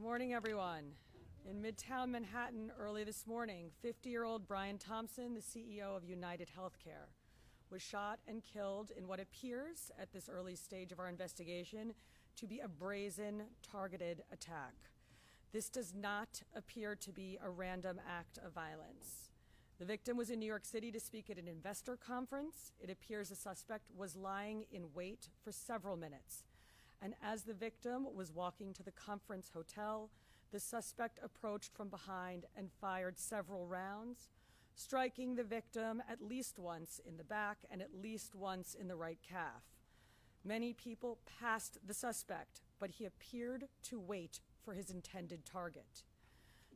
morning, everyone. In Midtown Manhattan early this morning, 50-year-old Brian Thompson, the CEO of UnitedHealthcare, was shot and killed in what appears, at this early stage of our investigation, to be a brazen, targeted attack. This does not appear to be a random act of violence. The victim was in New York City to speak at an investor conference. It appears the suspect was lying in wait for several minutes. And as the victim was walking to the conference hotel, the suspect approached from behind and fired several rounds, striking the victim at least once in the back and at least once in the right calf. Many people passed the suspect, but he appeared to wait for his intended target.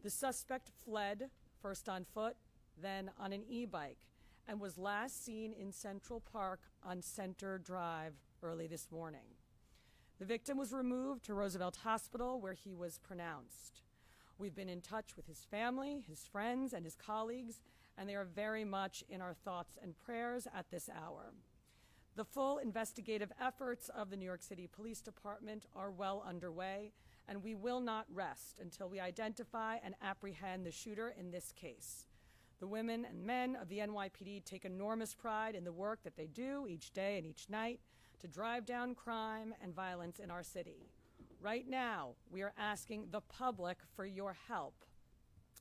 The suspect fled, first on foot, then on an e-bike, and was last seen in Central Park on Center Drive early this morning. The victim was removed to Roosevelt Hospital, where he was pronounced. We've been in touch with his family, his friends, and his colleagues, and they are very much in our thoughts and prayers at this hour. The full investigative efforts of the New York City Police Department are well underway, and we will not rest until we identify and apprehend the shooter in this case. The women and men of the NYPD take enormous pride in the work that they do each day and each night to drive down crime and violence in our city. Right now, we are asking the public for your help.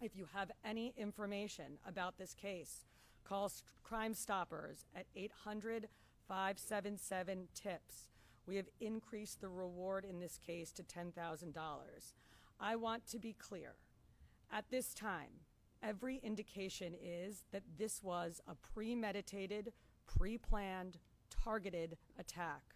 If you have any information about this case, call Crime Stoppers at 800-577-TIPS. We have increased the reward in this case to $10,000. I want to be clear. At this time, every indication is that this was a premeditated, pre-planned, targeted attack.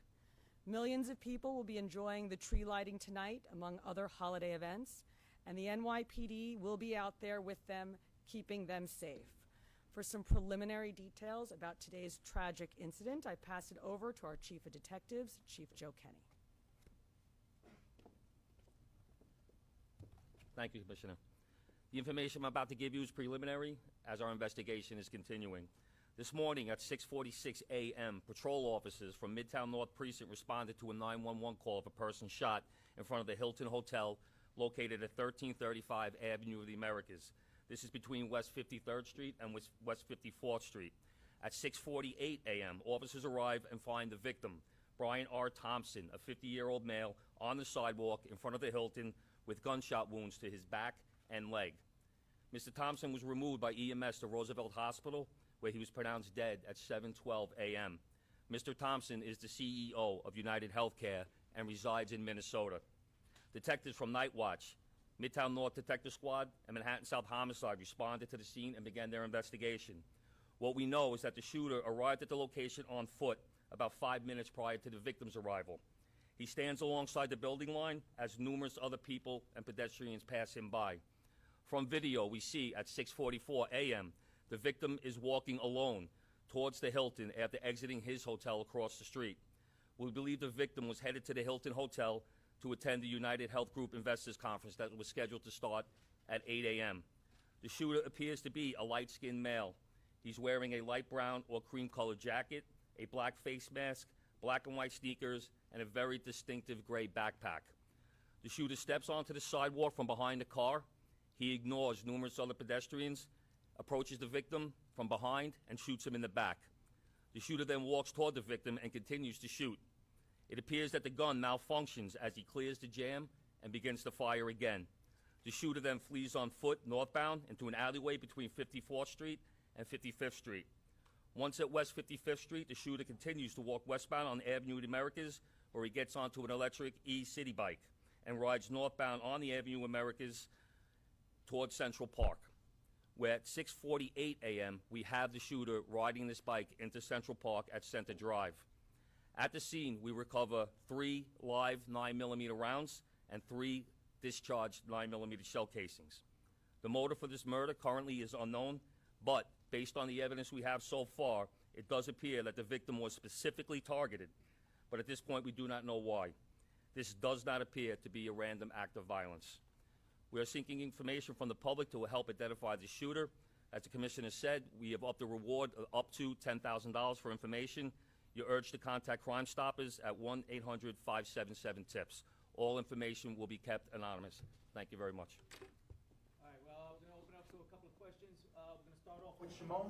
Millions of people will be enjoying the tree lighting tonight, among other holiday events, and the NYPD will be out there with them, keeping them safe. For some preliminary details about today's tragic incident, I pass it over to our Chief of Detectives, Chief Joe Kenny. Thank you, Commissioner. The information I'm about to give you is preliminary, as our investigation is continuing. This morning at 6:46 a.m., patrol officers from Midtown North Precinct responded to a 911 call of a person shot in front of the Hilton Hotel located at 1335 Avenue of the Americas. This is between West 53rd Street and West 54th Street. At 6:48 a.m., officers arrive and find the victim, Brian R. Thompson, a 50-year-old male, on the sidewalk in front of the Hilton with gunshot wounds to his back and leg. Mr. Thompson was removed by EMS to Roosevelt Hospital, where he was pronounced dead at 7:12 a.m. Mr. Thompson is the CEO of UnitedHealthcare and resides in Minnesota. Detectives from Night Watch, Midtown North Detective Squad, and Manhattan South Homicide responded to the scene and began their investigation. What we know is that the shooter arrived at the location on foot about 5 minutes prior to the victim's arrival. He stands alongside the building line as numerous other people and pedestrians pass him by. From video, we see at 6:44 a.m., the victim is walking alone towards the Hilton after exiting his hotel across the street. We believe the victim was headed to the Hilton Hotel to attend the United Health Group Investors Conference that was scheduled to start at 8 a.m. The shooter appears to be a light-skinned male. He's wearing a light brown or cream-colored jacket, a black face mask, black and white sneakers, and a very distinctive gray backpack. The shooter steps onto the sidewalk from behind the car. He ignores numerous other pedestrians, approaches the victim from behind, and shoots him in the back. The shooter then walks toward the victim and continues to shoot. It appears that the gun malfunctions as he clears the jam and begins to fire again. The shooter then flees on foot northbound into an alleyway between 54th Street and 55th Street. Once at West 55th Street, the shooter continues to walk westbound on Avenue of the Americas, where he gets onto an electric e-city bike and rides northbound on the Avenue of Americas towards Central Park, where at 6:48 a.m. we have the shooter riding this bike into Central Park at Center Drive. At the scene, we recover 3 live 9mm rounds and 3 discharged 9mm shell casings. The motive for this murder currently is unknown, but based on the evidence we have so far, it does appear that the victim was specifically targeted, but at this point we do not know why. This does not appear to be a random act of violence. We are seeking information from the public to help identify the shooter. As the Commissioner said, we have upped the reward up to $10,000 for information. You're urged to contact Crime Stoppers at 1-800-577-TIPS. All information will be kept anonymous. Thank you very much. All right, well, we're going to open up to a couple of questions. We're going to start off with Shimon,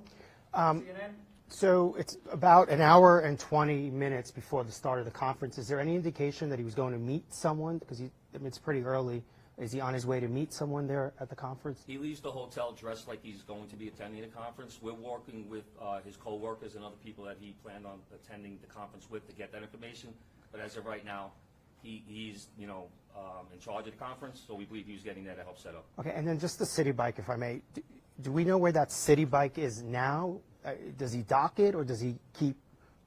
CNN. So it's about an hour and 20 minutes before the start of the conference. Is there any indication that he was going to meet someone? Because it's pretty early. Is he on his way to meet someone there at the conference? He leaves the hotel dressed like he's going to be attending the conference. We're working with his co-workers and other people that he planned on attending the conference with to get that information. But as of right now, he's in charge of the conference, so we believe he was getting there to help set up. Okay, and then just the city bike, if I may. Do we know where that city bike is now? Does he dock it, or does he keep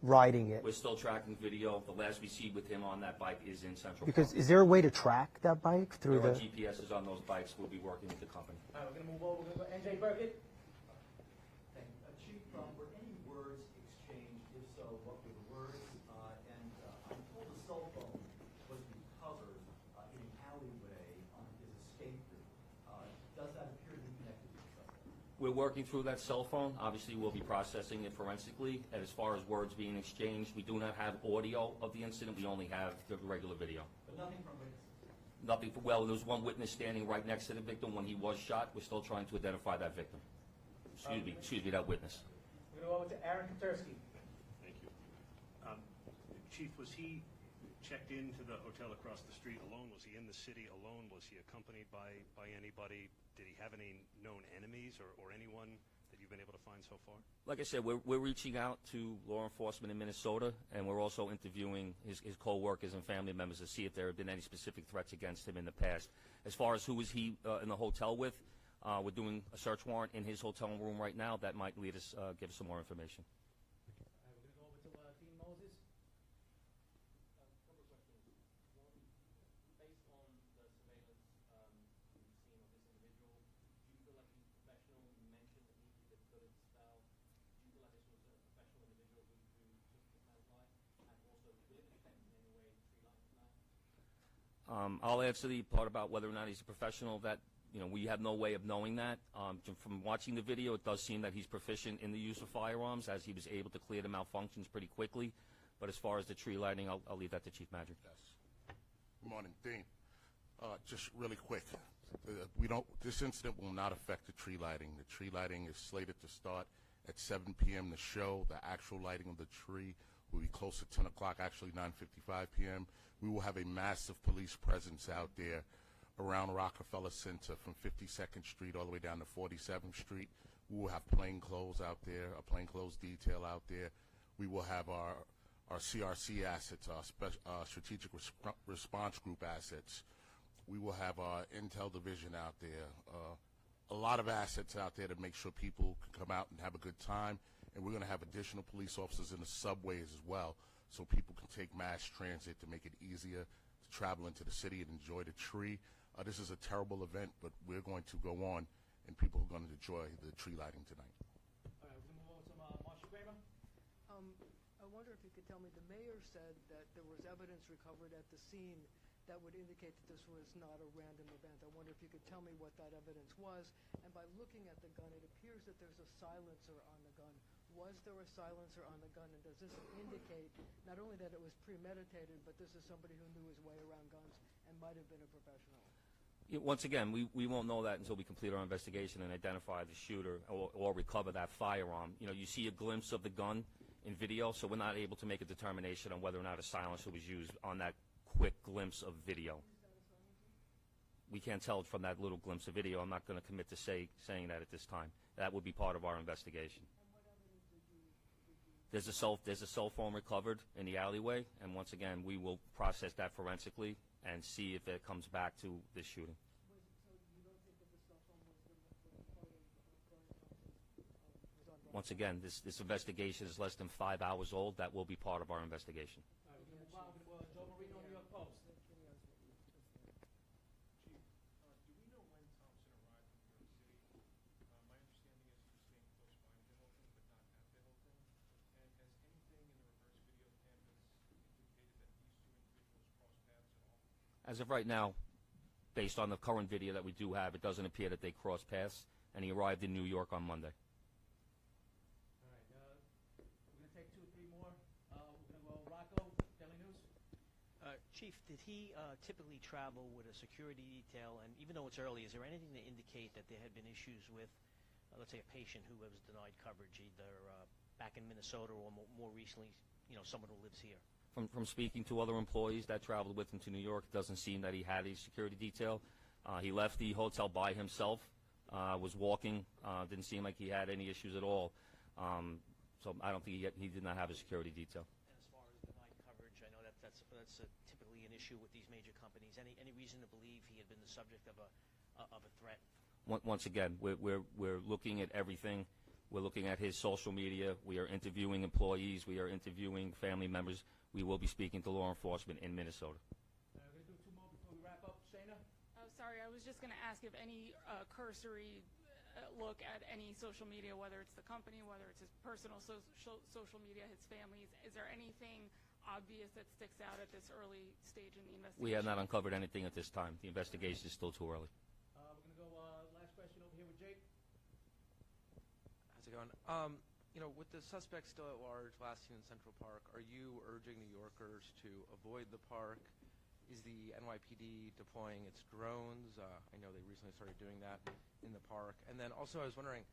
riding it? We're still tracking video. The last we see with him on that bike is in Central Because Park. is there a way to track that bike through There are the... GPSs on those bikes. We'll be working with the company. All right, we're going to move over. We're going to go NJ Burkett. Thank you. Chief, were any words exchanged? If so, what were the words? And I'm told the cell phone was recovered in an alleyway on his escape route. Does that appear to be connected to the suspect? We're working through that cell phone. Obviously, we'll be processing it forensically. And as far as words being exchanged, we do not have audio of the incident. We only have the regular video. But nothing from witnesses? Nothing. Well, there was one witness standing right next to the victim when he was shot. We're still trying to identify that victim. Excuse me, that witness. We're going to go over to Aaron Katursky. Thank you. Chief, was he checked into the hotel across the street alone? Was he in the city alone? Was he accompanied by anybody? Did he have any known enemies or anyone that you've been able to find so far? Like I said, we're reaching out to law enforcement in Minnesota, and we're also interviewing his co-workers and family members to see if there have been any specific threats against him in the past. As far as who was he in the hotel with, we're doing a search warrant in his hotel room right now. That might lead us, give us some more information. All right, we're going to go over to Dean Moses. Couple of questions. One, based on the surveillance you've seen of this individual, do you feel like he's professional? You mentioned that he did a good spell. Do you feel like this was a professional individual who took this man's life? And also, will it affect in any way tree life tonight? I'll answer the part about whether or not he's a professional. That we have no way of knowing that. From watching the video, it does seem that he's proficient in the use of firearms, as he was able to clear the malfunctions pretty quickly. But as far as the tree lighting, I'll leave that to Chief Madrick. Yes. Good morning, Dean. Just really quick, this incident will not affect the tree lighting. The tree lighting is slated to start at 7 p.m. The show, the actual lighting of the tree, will be close to 10 o'clock, actually 9:55 p.m. We will have a massive police presence out there around Rockefeller Center from 52nd Street all the way down to 47th Street. We will have plainclothes out there, a plainclothes detail out there. We will have our CRC assets, our strategic response group assets. We will have our intel division out there. A lot of assets out there to make sure people can come out and have a good time. And we're going to have additional police officers in the subways as well, so people can take mass transit to make it easier to travel into the city and enjoy the tree. This is a terrible event, but we're going to go on, and people are going to enjoy the tree lighting tonight. All right, we're going to move over to Marsha Kramer. I wonder if you could tell me, the mayor said that there was evidence recovered at the scene that would indicate that this was not a random event. I wonder if you could tell me what that evidence was. And by looking at the gun, it appears that there's a silencer on the gun. Was there a silencer on the gun, and does this indicate not only that it was premeditated, but this is somebody who knew his way around guns and might have been a professional? Once again, we won't know that until we complete our investigation and identify the shooter or recover that firearm. You see a glimpse of the gun in video, so we're not able to make a determination on whether or not a silencer was used on that quick glimpse of video. We can't tell from that little glimpse of video. I'm not going to commit to saying that at this time. That would be part of our investigation. There's a cell phone recovered in the alleyway, and once again, we will process that forensically and see if it comes back to this shooting. So you don't think that the cell phone was part of Brian Thompson's, was on Once again, this investigation is less than 5 hours old. That will be part of our investigation. All right, we're going to move on. We're going to go to Joe Marino, New York Post. Chief, do we know when Thompson arrived in New York City? My understanding is he was staying close by to the Hilton, but not at the Hilton. And has anything in the reverse video canvas indicated that these two individuals crossed paths at all? As of right now, based on the current video that we do have, it doesn't appear that they crossed paths, and he arrived in New York on Monday. All right, we're going to take 2 or 3 more. We're going to go Rocco, Daily News. Chief, Chief, did he typically travel with a security detail? And even though it's early, is there anything to indicate that there had been issues with, let's say, a patient who was denied coverage, either back in Minnesota or more recently, someone who lives here? From speaking to other employees that traveled with him to New York, it doesn't seem that he had a security detail. He left the hotel by himself, was walking, didn't seem like he had any issues at all. So I don't think he did not have a security detail. And as far as denied coverage, I know that's typically an issue with these major companies. Any reason to believe he had been the subject of a threat? Once again, we're looking at everything. We're looking at his social media. We are interviewing employees. We are interviewing family members. We will be speaking to law enforcement in Minnesota. We're going to do 2 more before we wrap up. Shayna? Oh, sorry, I was just going to ask if any cursory look at any social media, whether it's the company, whether it's his personal social media, his family's, is there anything obvious that sticks out at this early stage in the investigation? We have not uncovered anything at this time. The investigation is still too early. We're going to go last question over here with Jake. How's it going? With the suspect still at large, last seen in Central Park, are you urging New Yorkers to avoid the park? Is the NYPD deploying its drones? I know they recently started doing that in the park. And then also I was wondering,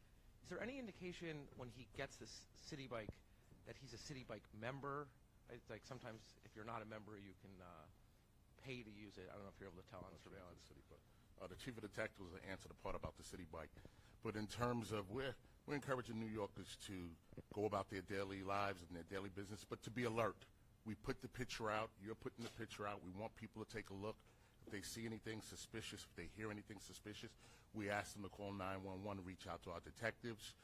is there any indication when he gets this city bike that he's a city bike member? Like sometimes if you're not a member, you can pay to use it. I don't know if you're able to tell on the surveillance. The chief of detectives will answer the part about the city bike. But in terms of we're encouraging New Yorkers to go about their daily lives and their daily business, but to be alert. We put the picture out. You're putting the picture out. We want people to take a look. If they see anything suspicious, if they hear anything suspicious, we ask them to call 911 and reach out to our detectives.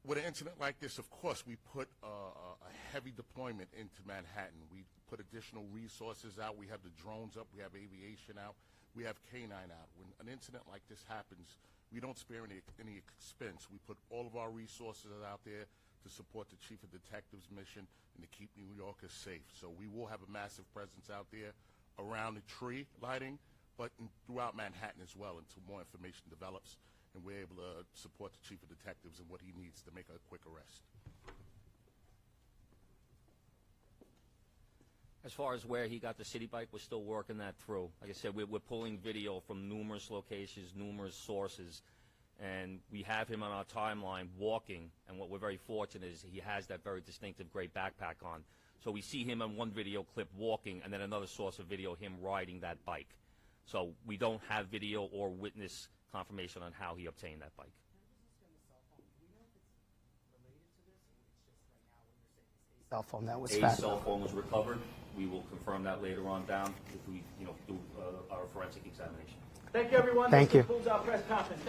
With an incident like this, of course, we put a heavy deployment into Manhattan. We put additional resources out. We have the drones up. We have aviation out. We have K-9 out. When an incident like this happens, we don't spare any expense. We put all of our resources out there to support the chief of detectives' mission and to keep New Yorkers safe. So we will have a massive presence out there around the tree lighting, but throughout Manhattan as well until more information develops and we're able to support the chief of detectives and what he needs to make a quick arrest. As far as where he got the city bike, we're still working that through. Like I said, we're pulling video from numerous locations, numerous sources, and we have him on our timeline walking, and what we're very fortunate is he has that very distinctive gray backpack on. So we see him on one video clip walking, and then another source of video, him riding that bike. So we don't have video or witness confirmation on how he obtained that bike. Cell phone that was A found. cell phone was recovered. We will confirm that later on down if we do our forensic examination. Thank you, everyone. Thank This you. concludes our press conference.